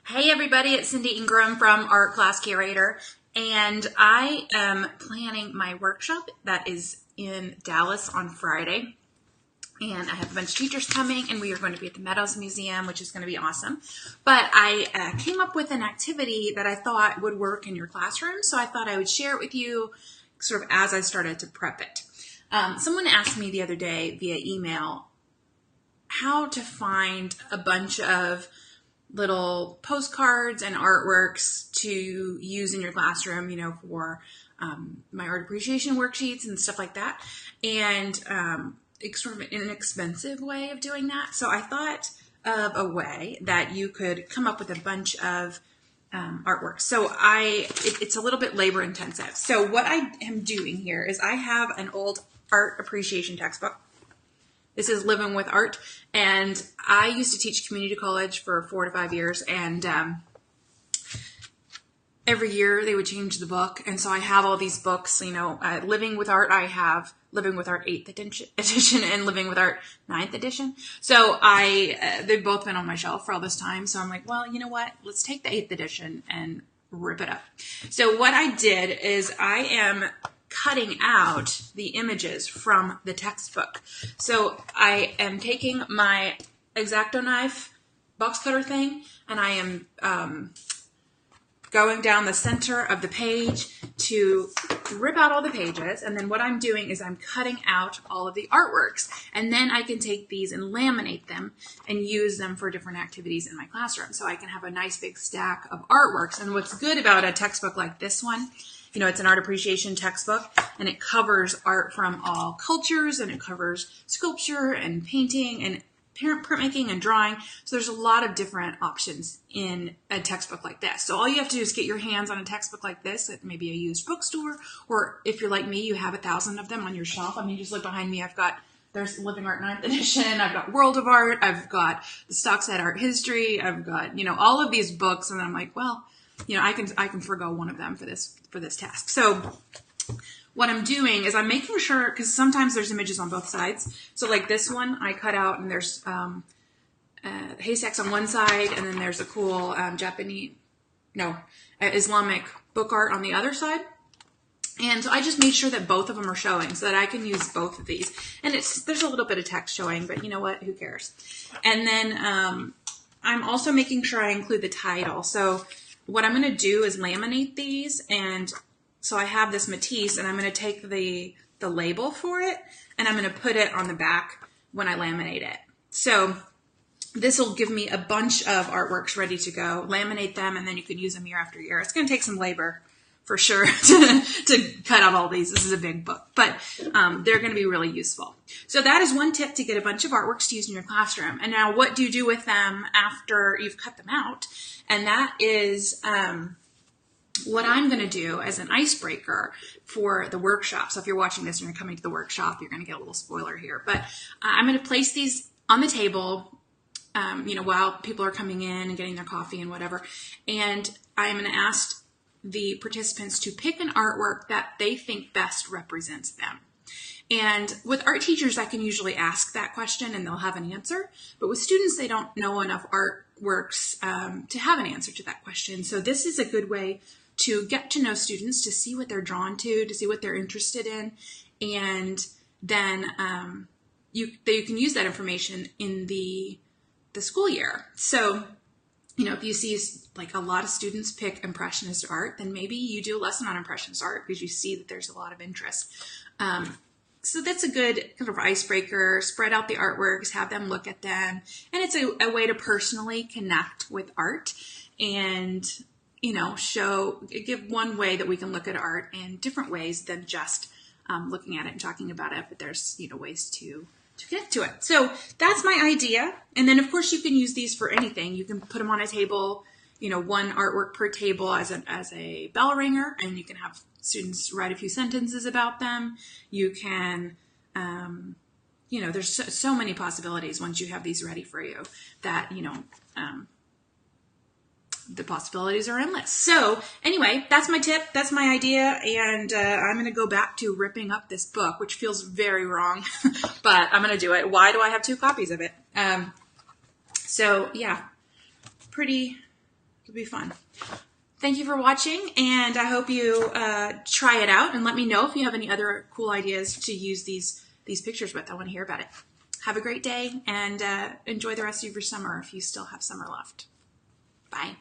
Hey everybody, it's Cindy Ingram from Art Class Curator, and I am planning my workshop that is in Dallas on Friday. And I have a bunch of teachers coming, and we are going to be at the Meadows Museum, which is going to be awesome. But I came up with an activity that I thought would work in your classroom, so I thought I would share it with you sort of as I started to prep it. Someone asked me the other day via email how to find a bunch of little postcards and artworks to use in your classroom, for my art appreciation worksheets and stuff like that. And it's sort of an inexpensive way of doing that. So I thought of a way that you could come up with a bunch of artwork. So it's a little bit labor intensive. So what I am doing here is I have an old art appreciation textbook. This is Living with Art, and I used to teach community college for 4 to 5 years, and every year they would change the book, and so I have all these books, Living with Art, I have Living with Art 8th edition and Living with Art 9th edition. So they've both been on my shelf for all this time, so I'm like, well, you know what, let's take the 8th edition and rip it up. So what I did is I am cutting out the images from the textbook. So I am taking my X-Acto knife box cutter thing, and I am going down the center of the page to rip out all the pages. And then what I'm doing is I'm cutting out all of the artworks, and then I can take these and laminate them and use them for different activities in my classroom. So I can have a nice big stack of artworks. And what's good about a textbook like this one, it's an art appreciation textbook, and it covers art from all cultures, and it covers sculpture and painting and printmaking and drawing. So there's a lot of different options in a textbook like this. So all you have to do is get your hands on a textbook like this at maybe a used bookstore, or if you're like me, you have 1,000 of them on your shelf. I mean, just look behind me. There's Living Art 9th edition. I've got World of Art. I've got the Stockset Art History. I've got, all of these books. And then I'm like, well, I can forgo one of them for this task. So what I'm doing is I'm making sure, because sometimes there's images on both sides. So like this one, I cut out, and there's haystacks on one side, and then there's a cool Islamic book art on the other side. And so I just made sure that both of them are showing so that I can use both of these. And there's a little bit of text showing, but you know what? Who cares? And then I'm also making sure I include the title. So what I'm going to do is laminate these, and so I have this Matisse, and I'm going to take the label for it, and I'm going to put it on the back when I laminate it. So this will give me a bunch of artworks ready to go, laminate them, and then you can use them year after year. It's going to take some labor for sure to cut out all these. This is a big book, but they're going to be really useful. So that is one tip to get a bunch of artworks to use in your classroom. And now what do you do with them after you've cut them out? And that is what I'm going to do as an icebreaker for the workshop. So if you're watching this and you're coming to the workshop, you're going to get a little spoiler here. But I'm going to place these on the table, while people are coming in and getting their coffee and whatever. And I'm going to ask the participants to pick an artwork that they think best represents them. And with art teachers, I can usually ask that question and they'll have an answer. But with students, they don't know enough artworks to have an answer to that question. So this is a good way to get to know students, to see what they're drawn to see what they're interested in. And then you can use that information in the school year. So if you see like a lot of students pick Impressionist art, then maybe you do a lesson on Impressionist art because you see that there's a lot of interest. So that's a good kind of icebreaker. Spread out the artworks, have them look at them. And it's a way to personally connect with art and, give one way that we can look at art in different ways than just looking at it and talking about it. But there's, ways to connect to it. So that's my idea. And then of course you can use these for anything. You can put them on a table, one artwork per table as a bell ringer, and you can have students write a few sentences about them. You can, there's so many possibilities once you have these ready for you that, the possibilities are endless. So anyway, that's my tip. That's my idea. And I'm going to go back to ripping up this book, which feels very wrong, but I'm going to do it. Why do I have 2 copies of it? So yeah, pretty It'll be fun. Thank you for watching, and I hope you try it out and let me know if you have any other cool ideas to use these pictures with. I want to hear about it. Have a great day, and enjoy the rest of your summer if you still have summer left. Bye.